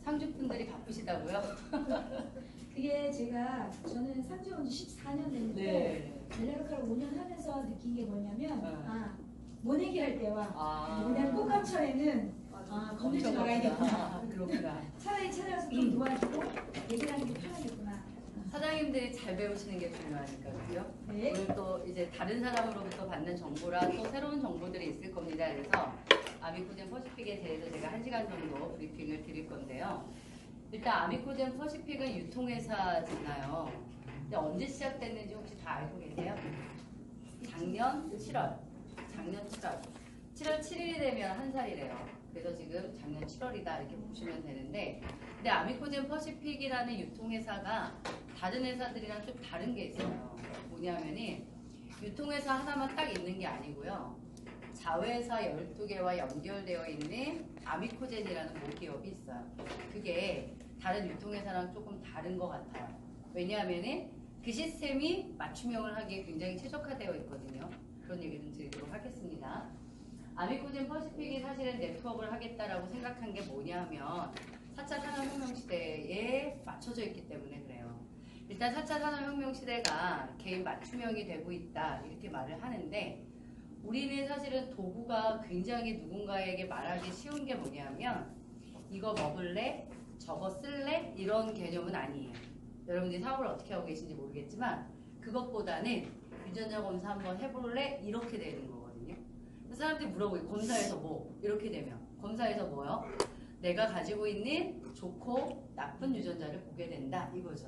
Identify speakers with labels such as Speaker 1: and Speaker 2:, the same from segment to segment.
Speaker 1: 상주분들이 바쁘시다고요?
Speaker 2: 그게 저는 상주 온 지 14년 됐는데
Speaker 1: 네.
Speaker 2: 멜라노카를 5년 하면서 느낀 게 뭐냐면
Speaker 1: 네.
Speaker 2: 모내기 할 때와 모내는 꽃감철에는 겁내지 말아야겠구나.
Speaker 1: 그렇구나.
Speaker 2: 차라리 찾아가서 좀 도와주고 얘기를 하는 게 편하겠구나.
Speaker 1: 사장님들이 잘 배우시는 게 중요하니까, 그죠?
Speaker 2: 네.
Speaker 1: 오늘 또 이제 다른 사람으로부터 받는 정보랑 또 새로운 정보들이 있을 겁니다. 그래서 아미코젠 퍼시픽에 대해서 제가 1시간 정도 브리핑을 드릴 건데요. 일단 아미코젠 퍼시픽은 유통회사잖아요. 근데 언제 시작됐는지 혹시 다 알고 계세요? 작년 7월. 7월 7일이 되면 한 살이래요. 그래서 지금 작년 7월이다 이렇게 보시면 되는데, 근데 아미코젠 퍼시픽이라는 유통회사가 다른 회사들이랑 좀 다른 게 있어요. 뭐냐면은 유통회사 하나만 딱 있는 게 아니고요. 자회사 12개와 연결되어 있는 아미코젠이라는 모기업이 있어요. 그게 다른 유통회사랑 조금 다른 것 같아요. 왜냐하면은 그 시스템이 맞춤형을 하기에 굉장히 최적화되어 있거든요. 그런 얘기 좀 드리도록 하겠습니다. 아미코젠 퍼시픽이 사실은 네트워크를 하겠다라고 생각한 게 뭐냐면 4차 산업혁명 시대에 맞춰져 있기 때문에 그래요. 일단 4차 산업혁명 시대가 개인 맞춤형이 되고 있다 이렇게 말을 하는데, 우리는 사실은 도구가 굉장히 누군가에게 말하기 쉬운 게 뭐냐면 이거 먹을래? 저거 쓸래? 이런 개념은 아니에요. 여러분들이 사업을 어떻게 하고 계신지 모르겠지만 그것보다는 유전자 검사 한번 해볼래? 이렇게 되는 거거든요. 사람들이 물어보고 검사에서 뭐? 이렇게 되면 검사에서 뭐요? 내가 가지고 있는 좋고 나쁜 유전자를 보게 된다 이거죠.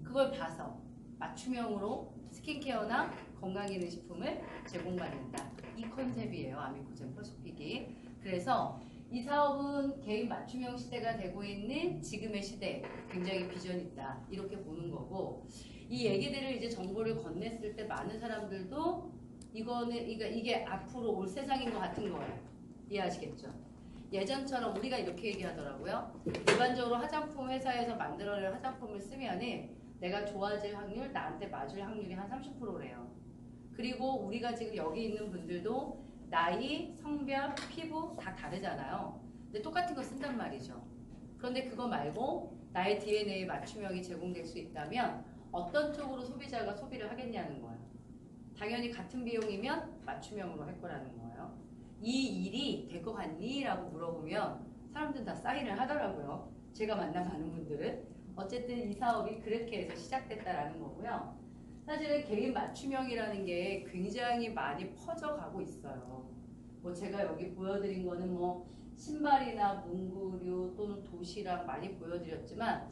Speaker 1: 그걸 봐서 맞춤형으로 스킨케어나 건강기능식품을 제공받는다. 이 컨셉이에요. 아미코젠 퍼시픽이. 그래서 이 사업은 개인 맞춤형 시대가 되고 있는 지금의 시대에 굉장히 비전이 있다. 이렇게 보는 거고, 이 얘기들을 이제 정보를 건넸을 때 많은 사람들도 이게 앞으로 올 세상인 것 같은 거예요. 이해하시겠죠? 예전처럼 우리가 이렇게 얘기하더라고요. 일반적으로 화장품 회사에서 만들어낸 화장품을 쓰면은 내가 좋아질 확률, 나한테 맞을 확률이 한 30%래요. 그리고 우리가 지금 여기 있는 분들도 나이, 성별, 피부 다 다르잖아요. 근데 똑같은 거 쓴단 말이죠. 그런데 그거 말고 나의 DNA에 맞춤형이 제공될 수 있다면 어떤 쪽으로 소비자가 소비를 하겠냐는 거예요. 당연히 같은 비용이면 맞춤형으로 할 거라는 거예요. 이 일이 될 것 같니? 라고 물어보면 사람들은 다 사인을 하더라고요. 제가 만난 많은 분들은. 어쨌든 이 사업이 그렇게 해서 시작됐다라는 거고요. 사실은 개인 맞춤형이라는 게 굉장히 많이 퍼져가고 있어요. 뭐 제가 여기 보여드린 거는 뭐 신발이나 문구류 또는 도시락 많이 보여드렸지만,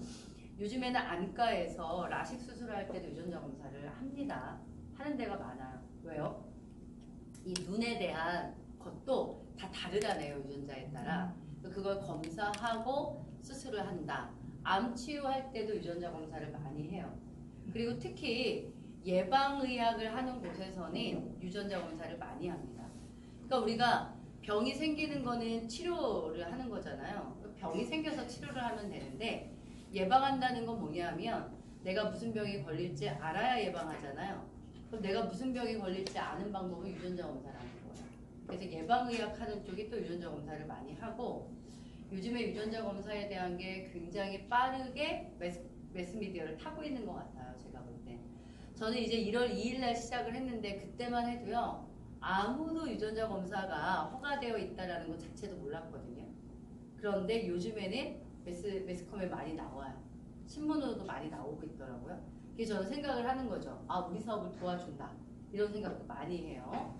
Speaker 1: 요즘에는 안과에서 라식 수술할 때도 유전자 검사를 합니다. 하는 데가 많아요. 왜요? 이 눈에 대한 것도 다 다르다네요. 유전자에 따라. 그걸 검사하고 수술을 한다. 암 치유할 때도 유전자 검사를 많이 해요. 그리고 특히 예방의학을 하는 곳에서는 유전자 검사를 많이 합니다. 그러니까 우리가 병이 생기는 거는 치료를 하는 거잖아요. 병이 생겨서 치료를 하면 되는데, 예방한다는 건 뭐냐면 내가 무슨 병이 걸릴지 알아야 예방하잖아요. 그럼 내가 무슨 병이 걸릴지 아는 방법은 유전자 검사를 하는 거예요. 그래서 예방의학 하는 쪽이 또 유전자 검사를 많이 하고, 요즘에 유전자 검사에 대한 게 굉장히 빠르게 매스미디어를 타고 있는 것 같아요. 제가 볼 때. 저는 이제 1월 2일 날 시작을 했는데 그때만 해도요. 아무도 유전자 검사가 허가되어 있다는 것 자체도 몰랐거든요. 그런데 요즘에는 매스컴에 많이 나와요. 신문으로도 많이 나오고 있더라고요. 그래서 저는 생각을 하는 거죠. 아, 우리 사업을 도와준다. 이런 생각도 많이 해요.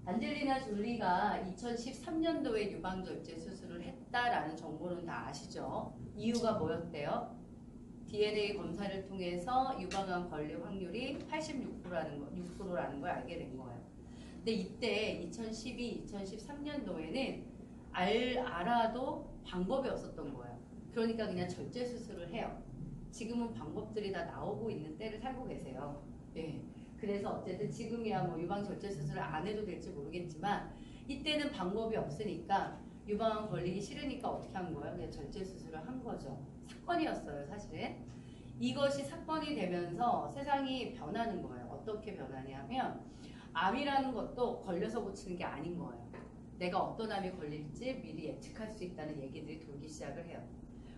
Speaker 1: 안젤리나 졸리가 2013년도에 유방절제 수술을 했다라는 정보는 다 아시죠? 이유가 뭐였대요? DNA 검사를 통해서 유방암 걸릴 확률이 86%라는 걸 알게 된 거예요. 근데 이때 2012, 2013년도에는 알아도 방법이 없었던 거예요. 그러니까 그냥 절제 수술을 해요. 지금은 방법들이 다 나오고 있는 때를 살고 계세요. 예. 그래서 어쨌든 지금이야 뭐 유방 절제 수술을 안 해도 될지 모르겠지만, 이때는 방법이 없으니까 유방암 걸리기 싫으니까 어떻게 한 거예요? 그냥 절제 수술을 한 거죠. 사건이었어요, 사실은. 이것이 사건이 되면서 세상이 변하는 거예요. 어떻게 변하냐면, 암이라는 것도 걸려서 고치는 게 아닌 거예요. 내가 어떤 암이 걸릴지 미리 예측할 수 있다는 얘기들이 돌기 시작을 해요.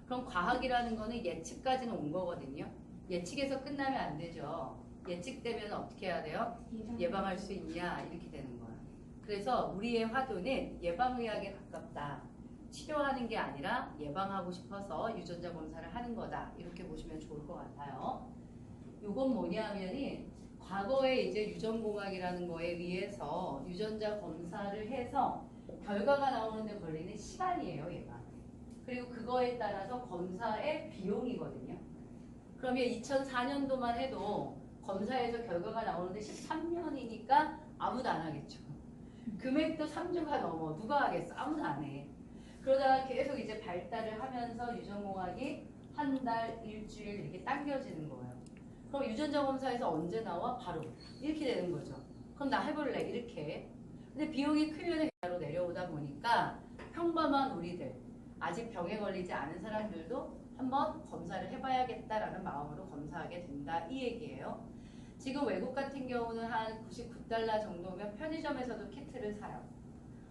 Speaker 1: 그럼 과학이라는 거는 예측까지는 온 거거든요. 예측에서 끝나면 안 되죠. 예측되면 어떻게 해야 돼요? 예방할 수 있냐 이렇게 되는 거야. 그래서 우리의 화두는 예방의학에 가깝다. 치료하는 게 아니라 예방하고 싶어서 유전자 검사를 하는 거다. 이렇게 보시면 좋을 것 같아요. 이건 뭐냐면이 과거에 이제 유전공학이라는 거에 의해서 유전자 검사를 해서 결과가 나오는데 걸리는 시간이에요, 얘가. 그리고 그거에 따라서 검사의 비용이거든요. 그러면 2004년도만 해도 검사에서 결과가 나오는데 13년이니까 아무도 안 하겠죠. 금액도 3조가 넘어. 누가 하겠어? 아무도 안 해. 그러다가 계속 이제 발달을 하면서 유전공학이 한 달, 일주일 이렇게 당겨지는 거예요. 그럼 유전자 검사에서 언제 나와? 바로. 이렇게 되는 거죠. 그럼 나 해볼래. 이렇게. 근데 비용이 크면 바로 내려오다 보니까 평범한 우리들, 아직 병에 걸리지 않은 사람들도 한번 검사를 해봐야겠다라는 마음으로 검사하게 된다. 이 얘기예요. 지금 외국 같은 경우는 한 99달러 정도면 편의점에서도 키트를 사요.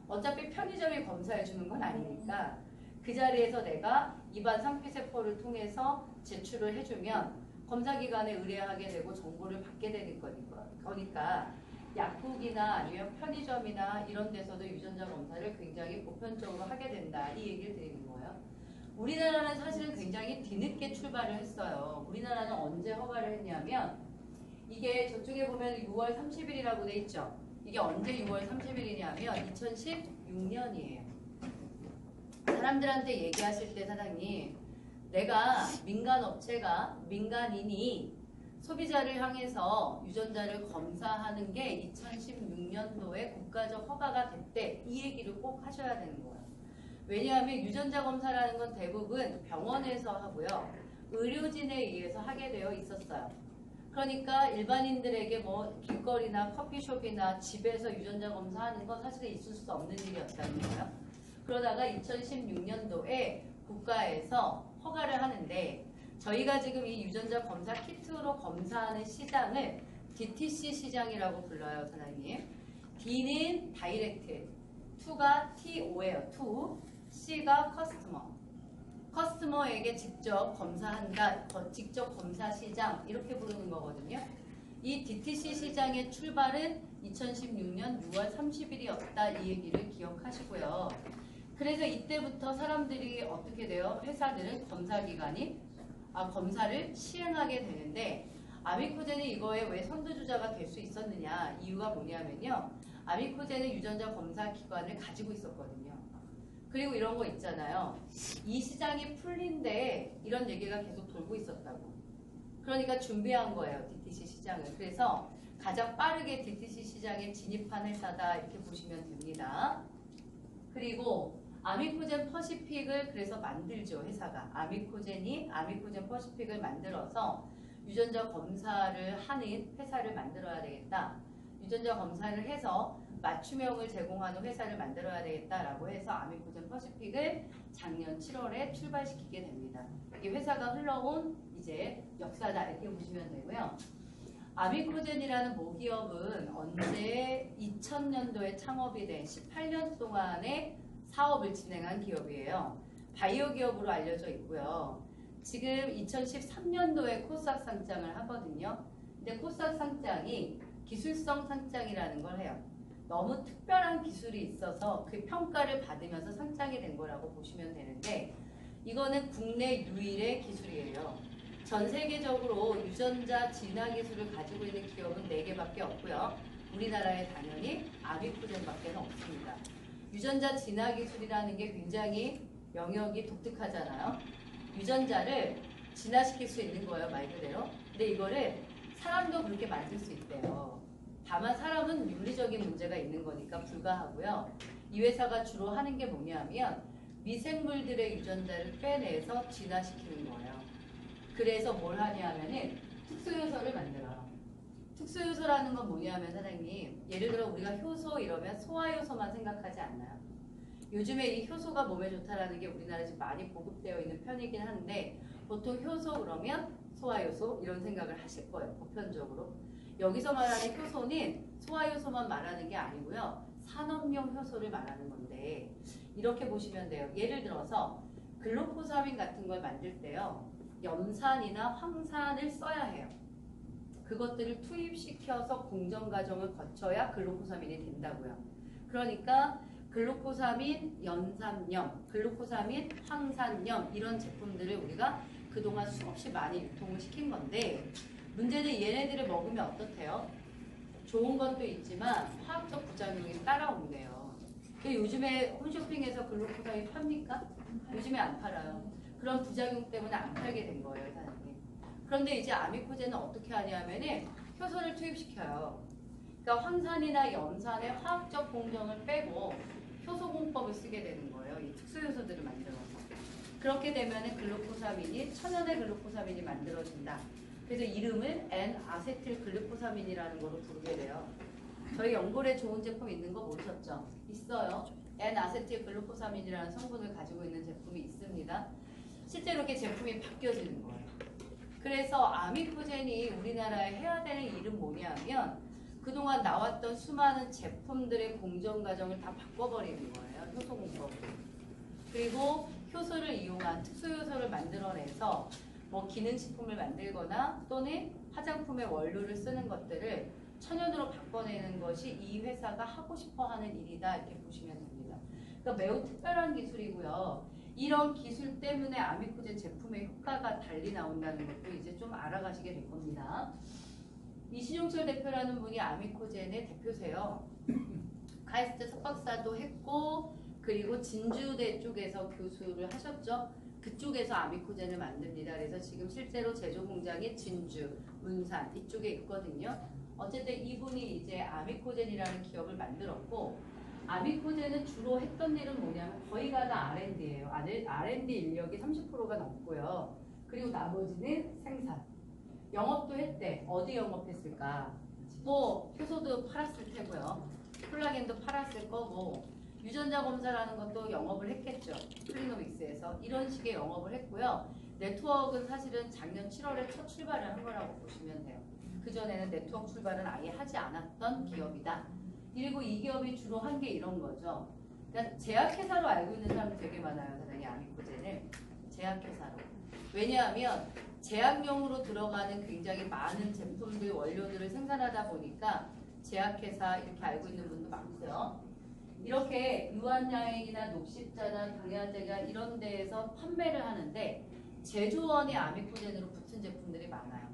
Speaker 1: 어차피 편의점이 검사해 주는 건 아니니까 그 자리에서 내가 입안 상피세포를 통해서 제출을 해주면 검사기관에 의뢰하게 되고 정보를 받게 되는 거니까 약국이나 아니면 편의점이나 이런 데서도 유전자 검사를 굉장히 보편적으로 하게 된다. 이 얘기를 드리는 거예요. 우리나라는 사실은 굉장히 뒤늦게 출발을 했어요. 우리나라는 언제 허가를 했냐면 이게 저쪽에 보면 6월 30일이라고 돼 있죠. 이게 언제 6월 30일이냐면 2016년이에요. 사람들한테 얘기하실 때 사장님, 내가 민간인이 소비자를 향해서 유전자를 검사하는 게 2016년도에 국가적 허가가 됐대. 이 얘기를 꼭 하셔야 되는 거예요. 왜냐하면 유전자 검사라는 건 대부분 병원에서 하고요. 의료진에 의해서 하게 되어 있었어요. 그러니까 일반인들에게 뭐 길거리나 커피숍이나 집에서 유전자 검사하는 건 사실은 있을 수 없는 일이었다는 거예요. 그러다가 2016년도에 국가에서 허가를 하는데 저희가 지금 이 유전자 검사 키트로 검사하는 시장을 DTC 시장이라고 불러요, 사장님. D는 다이렉트, 2가 TO예요, to, C가 커스터머. 커스터머에게 직접 검사한다, 직접 검사 시장 이렇게 부르는 거거든요. 이 DTC 시장의 출발은 2016년 6월 30일이었다 이 얘기를 기억하시고요. 그래서 이때부터 사람들이 어떻게 돼요? 회사들은 검사를 시행하게 되는데 아미코젠은 이거에 왜 선두주자가 될 수 있었느냐 이유가 뭐냐면요. 아미코젠은 유전자 검사 기관을 가지고 있었거든요. 그리고 이런 거 있잖아요. 이 시장이 풀린데 이런 얘기가 계속 돌고 있었다고. 그러니까 준비한 거예요. DTC 시장을. 그래서 가장 빠르게 DTC 시장에 진입한 회사다 이렇게 보시면 됩니다. 그리고 아미코젠 퍼시픽을 그래서 만들죠. 회사가. 아미코젠 퍼시픽을 만들어서 유전자 검사를 하는 회사를 만들어야 되겠다. 유전자 검사를 해서 맞춤형을 제공하는 회사를 만들어야 되겠다라고 해서 아미코젠 퍼시픽을 작년 7월에 출발시키게 됩니다. 이 회사가 흘러온 이제 역사다 이렇게 보시면 되고요. 아미코젠이라는 모기업은 언제 2000년도에 창업이 된 18년 동안의 사업을 진행한 기업이에요. 바이오 기업으로 알려져 있고요. 지금 2013년도에 코스닥 상장을 하거든요. 근데 코스닥 상장이 기술성 상장이라는 걸 해요. 너무 특별한 기술이 있어서 그 평가를 받으면서 상장이 된 거라고 보시면 되는데 이거는 국내 유일의 기술이에요. 전 세계적으로 유전자 진화 기술을 가지고 있는 기업은 4개밖에 없고요. 우리나라에 당연히 아미코젠밖에 없습니다. 유전자 진화 기술이라는 게 굉장히 영역이 독특하잖아요. 유전자를 진화시킬 수 있는 거예요, 말 그대로. 근데 이거를 사람도 그렇게 만들 수 있대요. 다만 사람은 윤리적인 문제가 있는 거니까 불가하고요. 이 회사가 주로 하는 게 뭐냐면 미생물들의 유전자를 빼내서 진화시키는 거예요. 그래서 뭘 하냐면은 특수효소를 만들어요. 특수효소라는 건 뭐냐면 사장님, 예를 들어 우리가 효소 이러면 소화효소만 생각하지 않나요? 요즘에 이 효소가 몸에 좋다라는 게 우리나라에 지금 많이 보급되어 있는 편이긴 한데 보통 효소 그러면 소화효소 이런 생각을 하실 거예요. 보편적으로. 여기서 말하는 효소는 소화효소만 말하는 게 아니고요. 산업용 효소를 말하는 건데 이렇게 보시면 돼요. 예를 들어서 글루코사민 같은 걸 만들 때요. 염산이나 황산을 써야 해요. 그것들을 투입시켜서 공정 과정을 거쳐야 글루코사민이 된다고요. 그러니까 글루코사민 연산염, 글루코사민 황산염 이런 제품들을 우리가 그동안 수없이 많이 유통을 시킨 건데 문제는 얘네들을 먹으면 어떻대요? 좋은 것도 있지만 화학적 부작용이 따라온대요. 요즘에 홈쇼핑에서 글루코사민 팝니까? 요즘에 안 팔아요. 그런 부작용 때문에 안 팔게 된 거예요, 사장님. 그런데 이제 아미코제는 어떻게 하냐면은 효소를 투입시켜요. 그러니까 황산이나 염산의 화학적 공정을 빼고 효소 공법을 쓰게 되는 거예요. 이 특수 효소들을 만들어서. 그렇게 되면은 글루코사민이 천연의 글루코사민이 만들어진다. 그래서 이름을 N-아세틸 글루코사민이라는 거로 부르게 돼요. 저희 연골에 좋은 제품 있는 거 모르셨죠? 있어요. N-아세틸 글루코사민이라는 성분을 가지고 있는 제품이 있습니다. 실제로 이렇게 제품이 바뀌어지는 거예요. 그래서 아미코젠이 우리나라에 해야 되는 일은 뭐냐면 그동안 나왔던 수많은 제품들의 공정 과정을 다 바꿔버리는 거예요. 효소 공법으로. 그리고 효소를 이용한 특수 효소를 만들어내서 뭐 기능식품을 만들거나 또는 화장품의 원료를 쓰는 것들을 천연으로 바꿔내는 것이 이 회사가 하고 싶어 하는 일이다 이렇게 보시면 됩니다. 그러니까 매우 특별한 기술이고요. 이런 기술 때문에 아미코젠 제품의 효과가 달리 나온다는 것도 이제 좀 알아가시게 될 겁니다. 이신용철 대표라는 분이 아미코젠의 대표세요. 카이스트 석박사도 했고 그리고 진주대 쪽에서 교수를 하셨죠. 그쪽에서 아미코젠을 만듭니다. 그래서 지금 실제로 제조 공장이 진주, 문산 이쪽에 있거든요. 어쨌든 이분이 이제 아미코젠이라는 기업을 만들었고 아미코젠은 주로 했던 일은 뭐냐면 거의가 다 R&D예요. R&D 인력이 30%가 넘고요. 그리고 나머지는 생산. 영업도 했대. 어디 영업했을까? 뭐 효소도 팔았을 테고요. 콜라겐도 팔았을 거고 유전자 검사라는 것도 영업을 했겠죠. 클리노믹스에서 이런 식의 영업을 했고요. 네트워크는 사실은 작년 7월에 첫 출발을 한 거라고 보시면 돼요. 그전에는 네트워크 출발은 아예 하지 않았던 기업이다. 그리고 이 기업이 주로 한 게 이런 거죠. 그러니까 제약회사로 알고 있는 사람들 되게 많아요. 사장님 아미코젠을. 제약회사로. 왜냐하면 제약용으로 들어가는 굉장히 많은 제품들, 원료들을 생산하다 보니까 제약회사 이렇게 알고 있는 분도 많고요. 이렇게 유한야행이나 녹십자나 당야제가 이런 데에서 판매를 하는데 제조원이 아미코젠으로 붙은 제품들이 많아요.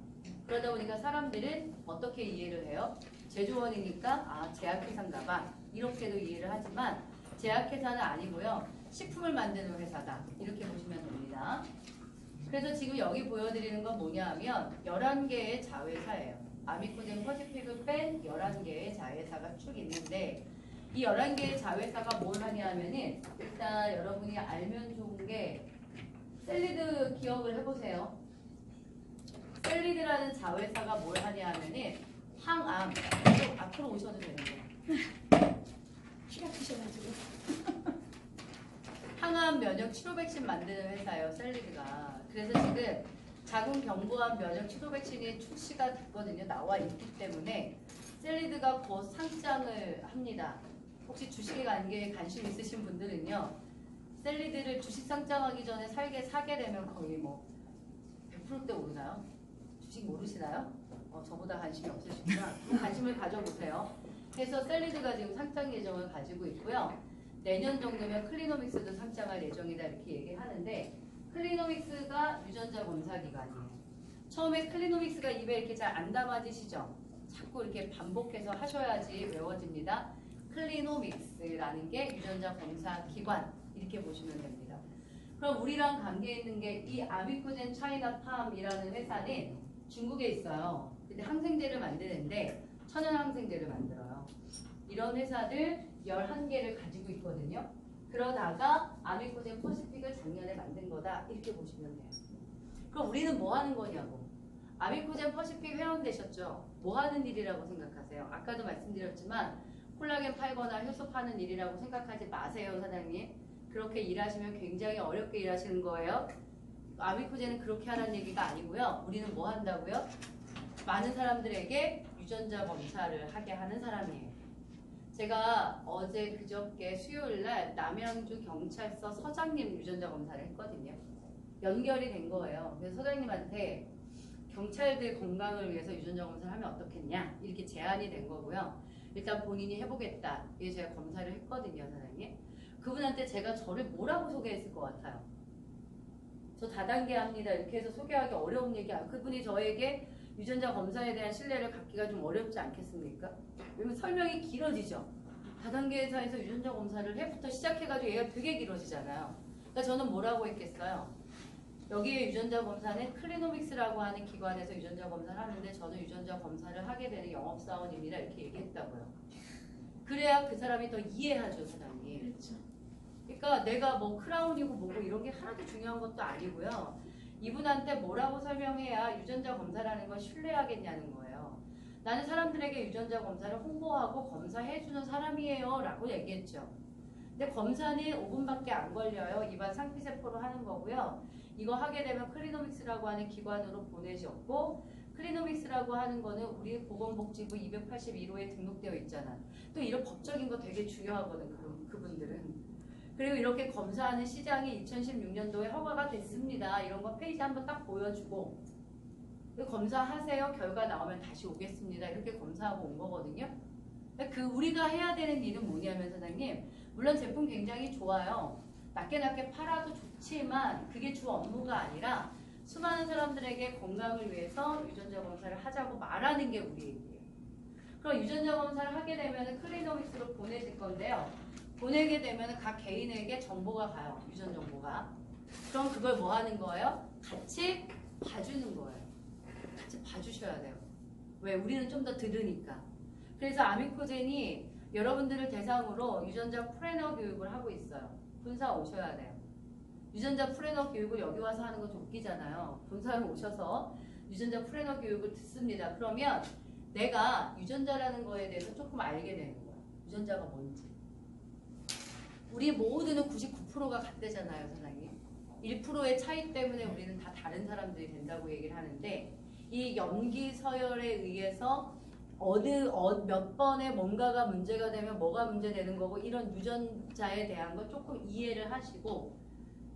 Speaker 1: 그러다 보니까 사람들은 어떻게 이해를 해요? 제조원이니까 아 제약회사인가 봐 이렇게도 이해를 하지만 제약회사는 아니고요. 식품을 만드는 회사다 이렇게 보시면 됩니다. 그래서 지금 여기 보여드리는 건 뭐냐 하면 11개의 자회사예요. 아미코젠 퍼시픽을 뺀 11개의 자회사가 쭉 있는데 이 11개의 자회사가 뭘 하냐 하면은 일단 여러분이 알면 좋은 게 셀리드 기억을 해보세요. 셀리드라는 자회사가 뭘 하냐 하면은 항암 앞으로 오셔도 되는데요.
Speaker 2: 키가 크셔가지고.
Speaker 1: 항암 면역 치료 백신 만드는 회사예요. 셀리드가. 그래서 지금 자궁경부암 면역 치료 백신이 출시가 됐거든요. 나와 있기 때문에 셀리드가 곧 상장을 합니다. 혹시 주식에 관심 있으신 분들은요. 셀리드를 주식 상장하기 전에 사게 되면 거의 뭐 100%대 오르나요? 주식 모르시나요? 저보다 관심이 없으시구나. 관심을 가져보세요. 그래서 셀리드가 지금 상장 예정을 가지고 있고요. 내년 정도면 클리노믹스도 상장할 예정이다 이렇게 얘기하는데 클리노믹스가 유전자 검사 기관이에요. 처음에 클리노믹스가 입에 이렇게 잘 안 담아지시죠? 자꾸 이렇게 반복해서 하셔야지 외워집니다. 클리노믹스라는 게 유전자 검사 기관 이렇게 보시면 됩니다. 그럼 우리랑 관계 있는 게 이 아미코젠 차이나팜이라는 회사는 중국에 있어요. 근데 항생제를 만드는데 천연 항생제를 만들어요. 이런 회사들 11개를 가지고 있거든요. 그러다가 아미코젠 퍼시픽을 작년에 만든 거다 이렇게 보시면 돼요. 그럼 우리는 뭐 하는 거냐고. 아미코젠 퍼시픽 회원 되셨죠? 뭐 하는 일이라고 생각하세요? 아까도 말씀드렸지만 콜라겐 팔거나 효소 파는 일이라고 생각하지 마세요, 사장님. 그렇게 일하시면 굉장히 어렵게 일하시는 거예요. 아미코젠은 그렇게 하라는 얘기가 아니고요. 우리는 뭐 한다고요? 많은 사람들에게 유전자 검사를 하게 하는 사람이에요. 제가 어제 그저께 수요일날 남양주 경찰서 서장님 유전자 검사를 했거든요. 연결이 된 거예요. 그래서 서장님한테 경찰들 건강을 위해서 유전자 검사를 하면 어떻겠냐 이렇게 제안이 된 거고요. 일단 본인이 해보겠다. 이게 제가 검사를 했거든요, 사장님. 그분한테 제가 저를 뭐라고 소개했을 것 같아요? 저 다단계 합니다. 이렇게 해서 소개하기 어려운 얘기. 그분이 저에게 유전자 검사에 대한 신뢰를 갖기가 좀 어렵지 않겠습니까? 왜냐면 설명이 길어지죠. 다단계 회사에서 유전자 검사를 해부터 시작해가지고 얘가 되게 길어지잖아요. 그러니까 저는 뭐라고 했겠어요? 여기에 유전자 검사는 클리노믹스라고 하는 기관에서 유전자 검사를 하는데 저는 유전자 검사를 하게 되는 영업사원입니다. 이렇게 얘기했다고요. 그래야 그 사람이 더 이해하죠, 사장님.
Speaker 2: 그렇죠.
Speaker 1: 그러니까 내가 뭐 크라운이고 뭐고 이런 게 하나도 중요한 것도 아니고요. 이분한테 뭐라고 설명해야 유전자 검사라는 걸 신뢰하겠냐는 거예요. 나는 사람들에게 유전자 검사를 홍보하고 검사해주는 사람이에요 라고 얘기했죠. 근데 검사는 5분밖에 안 걸려요. 입안 상피세포로 하는 거고요. 이거 하게 되면 클리노믹스라고 하는 기관으로 보내셨고, 클리노믹스라고 하는 거는 우리 보건복지부 281호에 등록되어 있잖아. 또 이런 법적인 거 되게 중요하거든, 그분들은. 그리고 이렇게 검사하는 시장이 2016년도에 허가가 됐습니다. 이런 거 페이지 한번 딱 보여주고, 검사하세요. 결과 나오면 다시 오겠습니다. 이렇게 검사하고 온 거거든요. 그 우리가 해야 되는 일은 뭐냐면 사장님, 물론 제품 굉장히 좋아요. 낮게 팔아도 좋지만 그게 주 업무가 아니라 수많은 사람들에게 건강을 위해서 유전자 검사를 하자고 말하는 게 우리 얘기예요. 그럼 유전자 검사를 하게 되면 클리노믹스로 보내질 건데요. 보내게 되면 각 개인에게 정보가 가요. 유전 정보가. 그럼 그걸 뭐 하는 거예요? 같이 봐주는 거예요. 같이 봐주셔야 돼요. 왜? 우리는 좀 더 들으니까. 그래서 아미코젠이 여러분들을 대상으로 유전자 프레너 교육을 하고 있어요. 본사 오셔야 돼요. 유전자 프레너 교육을 여기 와서 하는 거 좀 웃기잖아요. 본사에 오셔서 유전자 프레너 교육을 듣습니다. 그러면 내가 유전자라는 거에 대해서 조금 알게 되는 거예요. 유전자가 뭔지. 우리 모두는 99%가 같대잖아요, 사장님. 1%의 차이 때문에 우리는 다 다른 사람들이 된다고 얘기를 하는데, 이 염기 서열에 의해서 몇 번에 뭔가가 문제가 되면 뭐가 문제되는 거고, 이런 유전자에 대한 거 조금 이해를 하시고,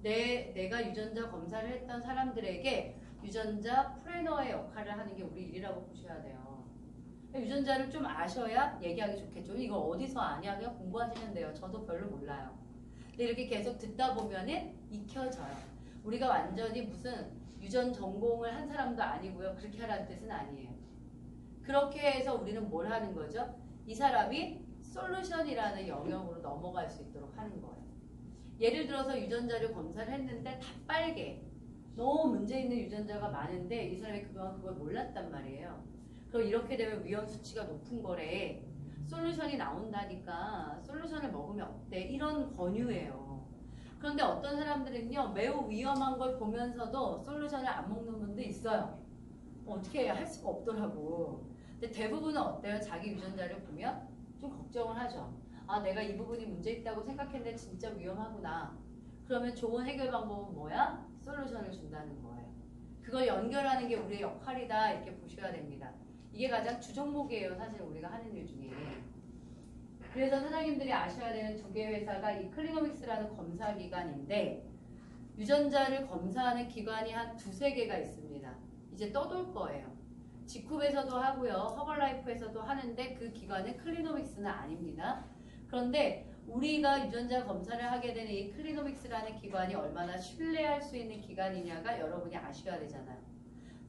Speaker 1: 내가 유전자 검사를 했던 사람들에게 유전자 프레너의 역할을 하는 게 우리 일이라고 보셔야 돼요. 유전자를 좀 아셔야 얘기하기 좋겠죠. 이거 어디서 아냐? 그냥 공부하시면 돼요. 저도 별로 몰라요. 근데 이렇게 계속 듣다 보면은 익혀져요. 우리가 완전히 무슨 유전 전공을 한 사람도 아니고요. 그렇게 하라는 뜻은 아니에요. 그렇게 해서 우리는 뭘 하는 거죠? 이 사람이 솔루션이라는 영역으로 넘어갈 수 있도록 하는 거예요. 예를 들어서 유전자를 검사를 했는데 다 빨개. 너무 문제 있는 유전자가 많은데 이 사람이 그동안 그걸 몰랐단 말이에요. 그럼 이렇게 되면 위험 수치가 높은 거래. 솔루션이 나온다니까 솔루션을 먹으면 어때? 이런 권유예요. 그런데 어떤 사람들은요, 매우 위험한 걸 보면서도 솔루션을 안 먹는 분도 있어요. 어떻게 해야 할 수가 없더라고. 근데 대부분은 어때요? 자기 유전자를 보면 좀 걱정을 하죠. 아, 내가 이 부분이 문제 있다고 생각했는데 진짜 위험하구나. 그러면 좋은 해결 방법은 뭐야? 솔루션을 준다는 거예요. 그걸 연결하는 게 우리의 역할이다, 이렇게 보셔야 됩니다. 이게 가장 주종목이에요, 사실 우리가 하는 일 중에. 그래서 사장님들이 아셔야 되는 두 개의 회사가 이 클리노믹스라는 검사 기관인데, 유전자를 검사하는 기관이 한 두세 개가 있습니다. 이제 떠돌 거예요. 지쿱에서도 하고요, 허벌라이프에서도 하는데 그 기관은 클리노믹스는 아닙니다. 그런데 우리가 유전자 검사를 하게 되는 이 클리노믹스라는 기관이 얼마나 신뢰할 수 있는 기관이냐가 여러분이 아셔야 되잖아요.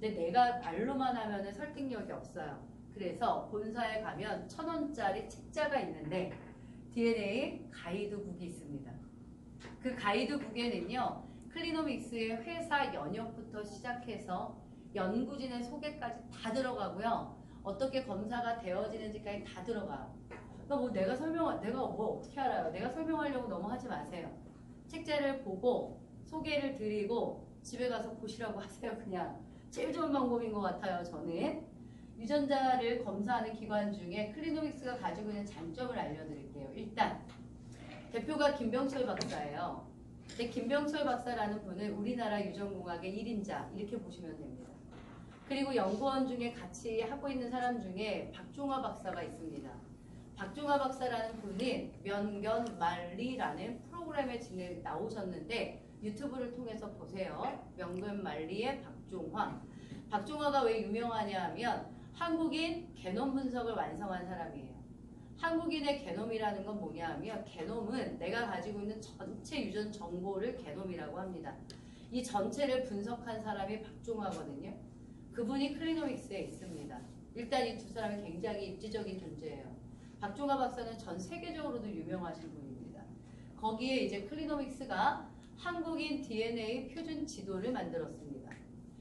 Speaker 1: 근데 내가 말로만 하면 설득력이 없어요. 그래서 본사에 가면 1,000원짜리 책자가 있는데 DNA 가이드북이 있습니다. 그 가이드북에는요, 클리노믹스의 회사 연역부터 시작해서 연구진의 소개까지 다 들어가고요. 어떻게 검사가 되어지는지까지 다 들어가요. 그러니까 뭐 내가 뭐 어떻게 알아요? 내가 설명하려고 너무 하지 마세요. 책자를 보고 소개를 드리고 집에 가서 보시라고 하세요. 그냥 제일 좋은 방법인 것 같아요. 저는 유전자를 검사하는 기관 중에 클리노믹스가 가지고 있는 장점을 알려드릴게요. 일단 대표가 김병철 박사예요. 근데 김병철 박사라는 분은 우리나라 유전공학의 1인자 이렇게 보시면 됩니다. 그리고 연구원 중에 같이 하고 있는 사람 중에 박종화 박사가 있습니다. 박종화 박사라는 분이 명견말리라는 프로그램에 나오셨는데 유튜브를 통해서 보세요. 명견말리의 박종화. 박종화가 왜 유명하냐 하면 한국인 게놈 분석을 완성한 사람이에요. 한국인의 게놈이라는 건 뭐냐 하면 게놈은 내가 가지고 있는 전체 유전 정보를 게놈이라고 합니다. 이 전체를 분석한 사람이 박종화거든요. 그분이 클리노믹스에 있습니다. 일단 이 두 사람이 굉장히 입지적인 존재예요. 박종화 박사는 전 세계적으로도 유명하신 분입니다. 거기에 이제 클리노믹스가 한국인 DNA 표준 지도를 만들었습니다.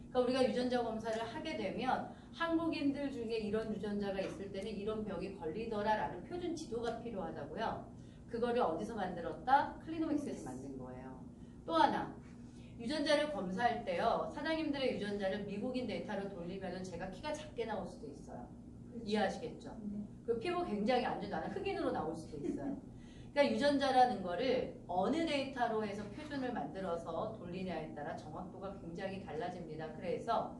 Speaker 1: 그러니까 우리가 유전자 검사를 하게 되면 한국인들 중에 이런 유전자가 있을 때는 이런 병이 걸리더라라는 표준 지도가 필요하다고요. 그거를 어디서 만들었다? 클리노믹스에서 만든 거예요. 또 하나, 유전자를 검사할 때요. 사장님들의 유전자를 미국인 데이터로 돌리면 제가 키가 작게 나올 수도 있어요.
Speaker 2: 그렇죠.
Speaker 1: 이해하시겠죠?
Speaker 2: 네.
Speaker 1: 그 피부 굉장히 안 좋다. 흑인으로 나올 수도 있어요. 그러니까 유전자라는 거를 어느 데이터로 해서 표준을 만들어서 돌리냐에 따라 정확도가 굉장히 달라집니다. 그래서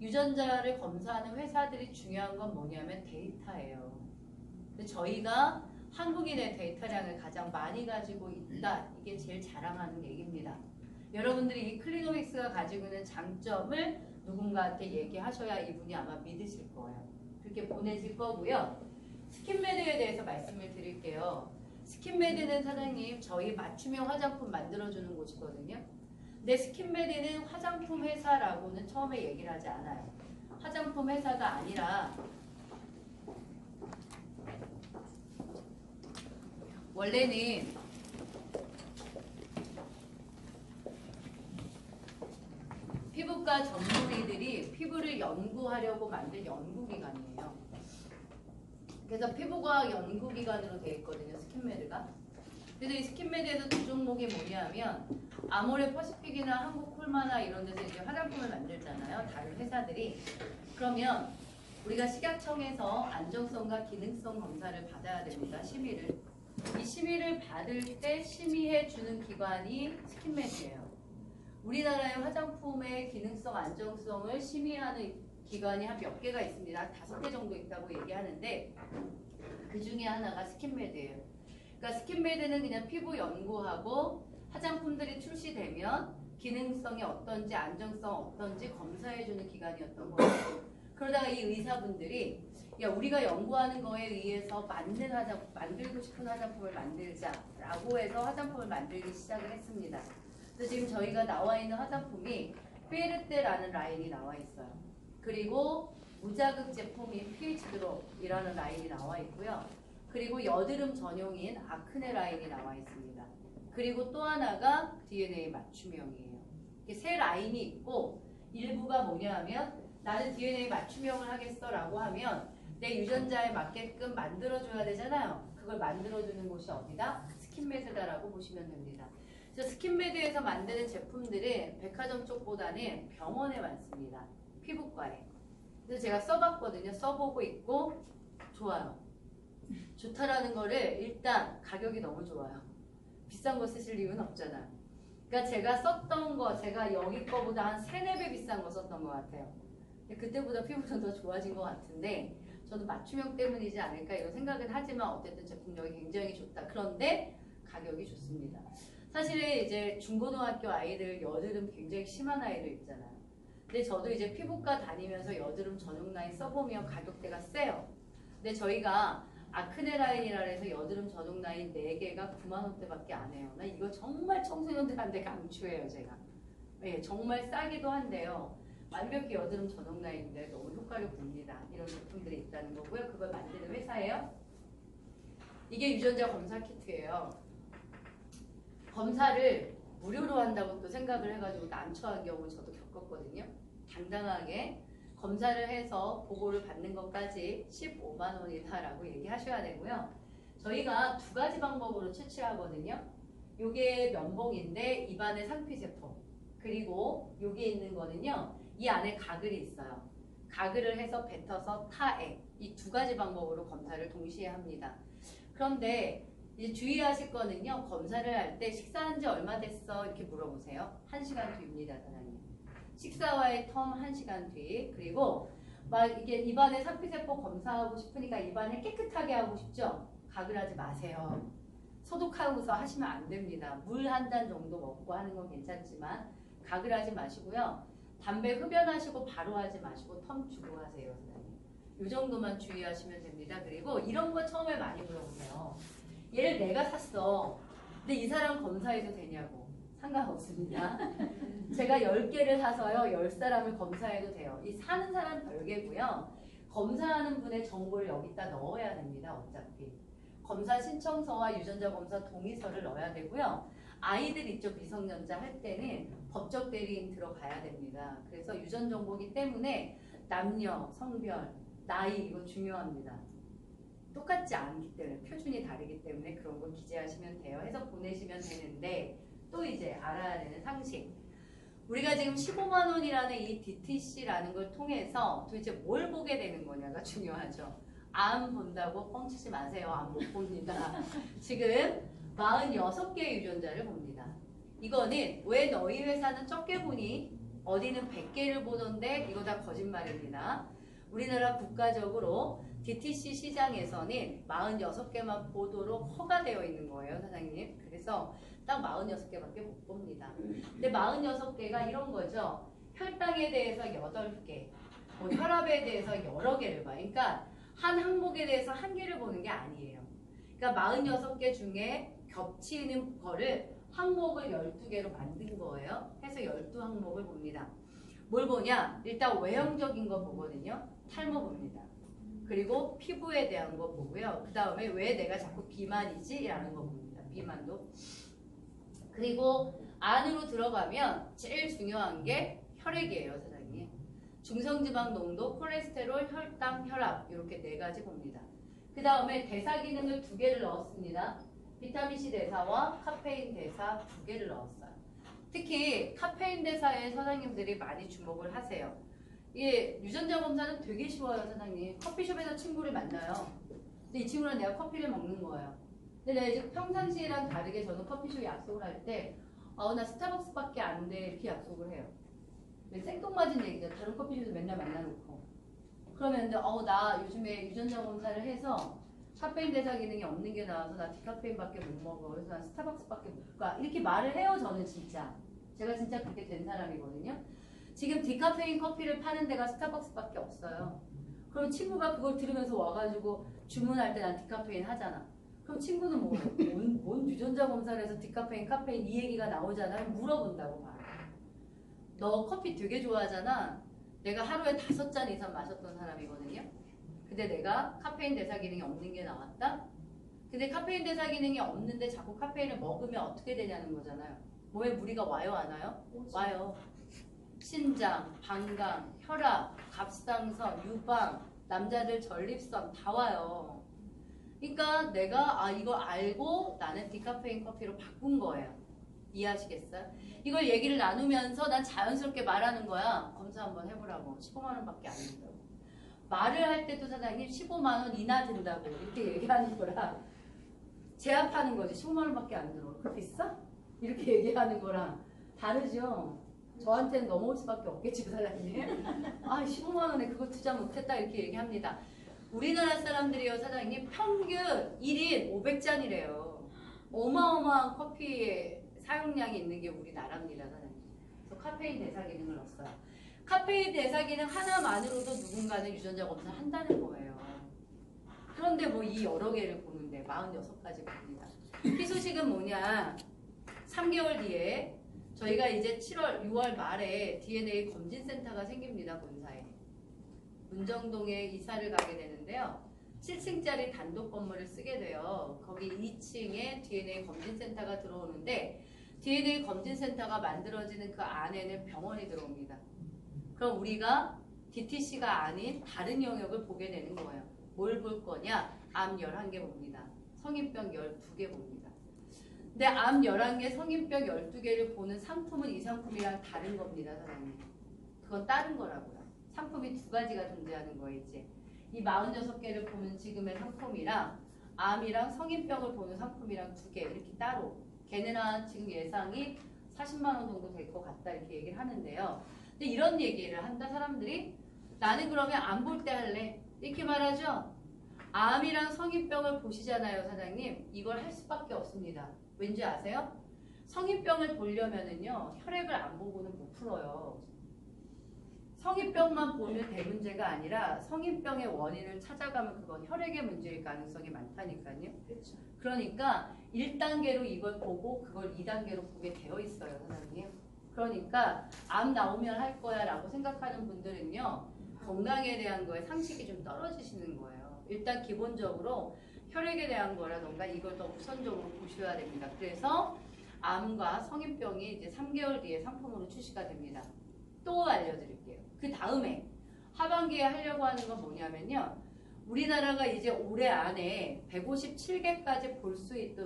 Speaker 1: 유전자를 검사하는 회사들이 중요한 건 뭐냐면 데이터예요. 근데 저희가 한국인의 데이터량을 가장 많이 가지고 있다. 이게 제일 자랑하는 얘기입니다. 여러분들이 이 클리노믹스가 가지고 있는 장점을 누군가한테 얘기하셔야 이분이 아마 믿으실 거예요. 그렇게 보내실 거고요. 스킨메드에 대해서 말씀을 드릴게요. 스킨메드는 사장님 저희 맞춤형 화장품 만들어주는 곳이거든요. 근데 스킨메드는 화장품 회사라고는 처음에 얘기를 하지 않아요. 화장품 회사가 아니라 원래는 피부과 전문의들이 피부를 연구하려고 만든 연구기관이에요. 그래서 피부과학 연구기관으로 되어 있거든요. 스킨메드가. 그래서 이 스킨메드에서 두 종목이 뭐냐면 아모레 퍼시픽이나 한국콜마나 이런 데서 이제 화장품을 만들잖아요. 다른 회사들이. 그러면 우리가 식약청에서 안정성과 기능성 검사를 받아야 됩니다. 심의를. 이 심의를 받을 때 심의해 주는 기관이 스킨메드예요. 우리나라의 화장품의 기능성, 안정성을 심의하는 기관이 한 몇 개가 있습니다. 5개 정도 있다고 얘기하는데 그 중에 하나가 스킨메드예요. 그러니까 스킨메드는 그냥 피부 연구하고 화장품들이 출시되면 기능성이 어떤지 안정성 어떤지 검사해주는 기관이었던 거예요. 그러다가 이 의사분들이 야 우리가 연구하는 거에 의해서 맞는 화장품, 만들고 싶은 화장품을 만들자라고 해서 화장품을 만들기 시작을 했습니다. 그래서 지금 저희가 나와 있는 화장품이 페르테라는 라인이 나와 있어요. 그리고 무자극 제품인 pH드롭이라는 라인이 나와 있고요. 그리고 여드름 전용인 아크네 라인이 나와 있습니다. 그리고 또 하나가 DNA 맞춤형이에요. 이렇게 세 라인이 있고 일부가 뭐냐 하면 나는 DNA 맞춤형을 하겠어 라고 하면 내 유전자에 맞게끔 만들어줘야 되잖아요. 그걸 만들어주는 곳이 어디다? 스킨메드다라고 보시면 됩니다. 그래서 스킨메드에서 만드는 제품들은 백화점 쪽보다는 병원에 많습니다. 피부과에. 그래서 제가 써봤거든요. 써보고 있고 좋아요. 좋다라는 거를 일단 가격이 너무 좋아요. 비싼 거 쓰실 이유는 없잖아요. 그러니까 제가 썼던 거 제가 여기 거보다 한 3, 4배 비싼 거 썼던 것 같아요. 근데 그때보다 피부가 더 좋아진 것 같은데 저도 맞춤형 때문이지 않을까 이런 생각은 하지만 어쨌든 제품력이 굉장히 좋다. 그런데 가격이 좋습니다. 사실은 이제 중고등학교 아이들 여드름 굉장히 심한 아이들 있잖아요. 근데 저도 이제 피부과 다니면서 여드름 전용 라인 써보면 가격대가 세요. 근데 저희가 아크네 라인이라 해서 여드름 전용 라인 4개가 9만 원대밖에 안 해요. 나 이거 정말 청소년들한테 강추해요, 제가. 네, 정말 싸기도 한데요. 완벽히 여드름 전용 라인인데 너무 효과를 봅니다. 이런 제품들이 있다는 거고요. 그걸 만드는 회사예요. 이게 유전자 검사 키트예요. 검사를 무료로 한다고 또 생각을 해가지고 난처한 경우 저도 겪었거든요. 당당하게 검사를 해서 보고를 받는 것까지 15만 원이다라고 얘기하셔야 되고요. 저희가 2가지 방법으로 채취하거든요. 요게 면봉인데 입안에 상피세포 그리고 여기에 있는 거는요. 이 안에 가글이 있어요. 가글을 해서 뱉어서 타액 이 2가지 방법으로 검사를 동시에 합니다. 그런데 이제 주의하실 거는요. 검사를 할 때 식사한 지 얼마 됐어? 이렇게 물어보세요. 1시간 뒤입니다. 사장님. 식사와의 텀 1시간 뒤. 그리고 막 이게 입안에 상피세포 검사하고 싶으니까 입안을 깨끗하게 하고 싶죠? 가글 하지 마세요. 소독하고서 하시면 안 됩니다. 물 한 잔 정도 먹고 하는 건 괜찮지만 가글 하지 마시고요. 담배 흡연하시고 바로 하지 마시고 텀 주고 하세요. 선생님. 이 정도만 주의하시면 됩니다. 그리고 이런 거 처음에 많이 물어보세요. 얘를 내가 샀어. 근데 이 사람 검사해도 되냐고. 상관없습니다. 제가 10개를 사서요. 10사람을 검사해도 돼요. 이 사는 사람 별개고요. 검사하는 분의 정보를 여기다 넣어야 됩니다. 어차피. 검사 신청서와 유전자 검사 동의서를 넣어야 되고요. 아이들 있죠. 미성년자 할 때는 법적 대리인 들어가야 됩니다. 그래서 유전 정보기 때문에 남녀, 성별, 나이 이거 중요합니다. 똑같지 않기 때문에 표준이 다르기 때문에 그런 거 기재하시면 돼요. 해서 보내시면 되는데 또 이제 알아야 되는 상식. 우리가 지금 15만 원이라는 이 DTC라는 걸 통해서 도대체 뭘 보게 되는 거냐가 중요하죠. 암 본다고 뻥치지 마세요. 암 못 봅니다. 지금 46개의 유전자를 봅니다. 이거는 왜 너희 회사는 적게 보니? 어디는 100개를 보던데 이거 다 거짓말입니다. 우리나라 국가적으로 DTC 시장에서는 46개만 보도록 허가되어 있는 거예요, 사장님. 그래서 딱 46개밖에 못 봅니다. 근데 46개가 이런 거죠. 혈당에 대해서 8개, 뭐 혈압에 대해서 여러 개를 봐요. 그러니까 한 항목에 대해서 한 개를 보는 게 아니에요. 그러니까 46개 중에 겹치는 거를 항목을 12개로 만든 거예요. 해서 12항목을 봅니다. 뭘 보냐? 일단 외형적인 거 보거든요. 탈모 봅니다. 그리고 피부에 대한 거 보고요. 그 다음에 왜 내가 자꾸 비만이지? 라는 거 봅니다. 비만도. 그리고 안으로 들어가면 제일 중요한 게 혈액이에요, 사장님. 중성지방 농도, 콜레스테롤, 혈당, 혈압 이렇게 4가지 봅니다. 그 다음에 대사 기능을 2개를 넣었습니다. 비타민C 대사와 카페인 대사 2개를 넣었어요. 특히 카페인 대사에 사장님들이 많이 주목을 하세요. 이게 유전자 검사는 되게 쉬워요, 사장님. 커피숍에서 친구를 만나요. 근데 이 친구랑 내가 커피를 먹는 거예요. 근데 내가 이제 평상시랑 다르게 저는 커피숍 약속을 할 때 나 스타벅스밖에 안 돼 이렇게 약속을 해요. 생뚱맞은 얘기죠. 다른 커피숍에서 맨날 만나놓고. 그러면 나 요즘에 유전자 검사를 해서 카페인 대사 기능이 없는 게 나와서 나 디카페인밖에 못 먹어. 그래서 난 스타벅스밖에 못 가. 이렇게 말을 해요, 저는 진짜. 제가 진짜 그렇게 된 사람이거든요. 지금 디카페인 커피를 파는 데가 스타벅스밖에 없어요. 그럼 친구가 그걸 들으면서 와가지고 주문할 때 난 디카페인 하잖아. 그럼 친구는 뭔 유전자 검사를 해서 디카페인, 카페인 이 얘기가 나오잖아요. 물어본다고 봐. 너 커피 되게 좋아하잖아. 내가 하루에 5잔 이상 마셨던 사람이거든요. 근데 내가 카페인 대사 기능이 없는 게 나왔다? 근데 카페인 대사 기능이 없는데 자꾸 카페인을 먹으면 어떻게 되냐는 거잖아요. 몸에 무리가 와요, 안 와요? 와요. 신장, 방광, 혈압, 갑상선, 유방, 남자들 전립선 다 와요. 그러니까 내가 이거 알고 나는 디카페인 커피로 바꾼 거예요. 이해하시겠어요? 이걸 얘기를 나누면서 난 자연스럽게 말하는 거야. 검사 한번 해보라고. 15만 원밖에 안 든다고. 말을 할 때도 사장님 15만 원 이나 든다고 이렇게 얘기하는 거랑 제압하는 거지. 15만 원밖에 안 들어. 그거 비싸? 이렇게 얘기하는 거랑 다르죠. 저한테는 넘어올 수밖에 없겠지, 사장님. 15만 원에 그거 투자 못했다 이렇게 얘기합니다. 우리나라 사람들이요, 사장님 평균 1인 500잔이래요. 어마어마한 커피의 사용량이 있는 게 우리나라입니다, 사장님. 그래서 카페인 대사 기능을 넣었어요. 카페인 대사 기능 하나만으로도 누군가는 유전자 검사 한다는 거예요. 그런데 뭐 이 여러 개를 보는데 46가지 봅니다. 희소식은 뭐냐? 3개월 뒤에 저희가 이제 7월, 6월 말에 DNA 검진센터가 생깁니다, 본사에. 문정동에 이사를 가게 되는데요. 7층짜리 단독 건물을 쓰게 돼요. 거기 2층에 DNA 검진센터가 들어오는데 DNA 검진센터가 만들어지는 그 안에는 병원이 들어옵니다. 그럼 우리가 DTC가 아닌 다른 영역을 보게 되는 거예요. 뭘 볼 거냐? 암 11개 봅니다. 성인병 12개 봅니다. 근데 암 11개, 성인병 12개를 보는 상품은 이 상품이랑 다른 겁니다, 사장님. 그건 다른 거라고요. 상품이 2가지가 존재하는 거예요, 이제. 이 46개를 보는 지금의 상품이랑 암이랑 성인병을 보는 상품이랑 2개 이렇게 따로. 걔네는 지금 예상이 40만 원 정도 될 것 같다 이렇게 얘기를 하는데요. 근데 이런 얘기를 한다 사람들이 나는 그러면 안 볼 때 할래 이렇게 말하죠. 암이랑 성인병을 보시잖아요, 사장님. 이걸 할 수밖에 없습니다. 왠지 아세요? 성인병을 보려면은요, 혈액을 안 보고는 못 풀어요. 성인병만 보면 대문제가 아니라 성인병의 원인을 찾아가면 그건 혈액의 문제일 가능성이 많다니까요.
Speaker 2: 그렇죠.
Speaker 1: 그러니까 1단계로 이걸 보고 그걸 2단계로 보게 되어 있어요, 사장님. 그러니까 암 나오면 할 거야 라고 생각하는 분들은요, 건강에 대한 거에 상식이 좀 떨어지시는 거예요. 일단 기본적으로 혈액에 대한 거라던가 이걸 더 우선적으로 보셔야 됩니다. 그래서 암과 성인병이 이제 3개월 뒤에 상품으로 출시가 됩니다. 또 알려드릴게요. 그 다음에 하반기에 하려고 하는 건 뭐냐면요. 우리나라가 이제 올해 안에 157개까지 볼 수 있도록